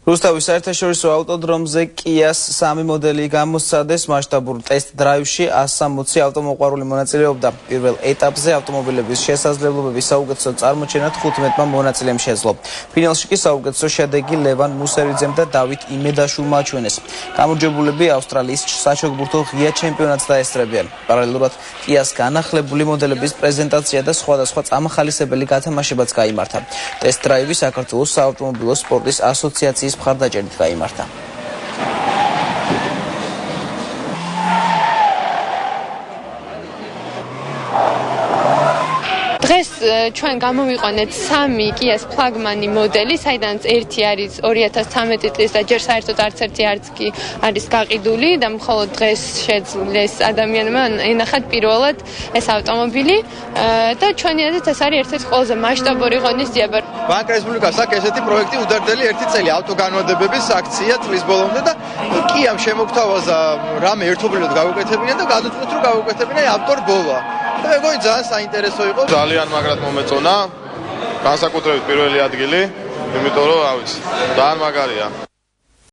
რუსთავის საერთაშორისო ავტოდრომზე Kias 3 მოდელი გამოსცადეს მასშტაბურ ტესტ დრაივში 160 ავტომოყვარული მონაწილეობდა. პირველ ეტაპზე ავტომობილების შესაძლებლობების საუკეთესო წარმოჩენა 15 მონაწილემ შეძლო. ფინალში კი საუკეთესო შედეგი ლევან მუსერიძემ და დავით იმედაშვილმა აჩვენეს. გამარჯვებულები ავსტრალიის საჩოგბურთო ღია ჩემპიონატს დაესწრებიან. პარალელურად Kias განახლებული მოდელების პრეზენტაცია და სხვადასხვა წამახალისებელი გათამაშებაც გაიმართა. ტესტ დრაივი საქართველოს საავტომობილო სპორტის ასოციაციის მხარდაჭერით გაიმართა. დღეს ჩვენ გამოვიყენეთ 3 Kias ფლაგმანი მოდელი, საიდანაც ერთი არის 2013 წლის და ჯერ საერთოდ არც ერთი არც კი არის გაყიდული და მხოლოდ დღეს შეძლეს ადამიანმა ენახათ პირველად ეს ავტომობილი და ჩვენი აზრით ეს არის ერთ-ერთი ყველაზე მასშტაბური ღონისძიება. ბანკ რესპუბლიკას აქვს ესეთი პროექტი უდარდელი ერთი წელი ავტოგანვადებების აქცია წლის ბოლომდე და Kiam შემოგთავაზა რამე ერთობლივად გავუკეთებინა და გადაწყვეტ რომ გავუკეთებინა ავტორბოლა. და მეგონი ძალიან საინტერესო იყო. ძალიან მაგრად მომეწონა, განსაკუთრებით პირველი ადგილი, იმიტომ რომ, რა ვიცი, ძალიან მაგარია.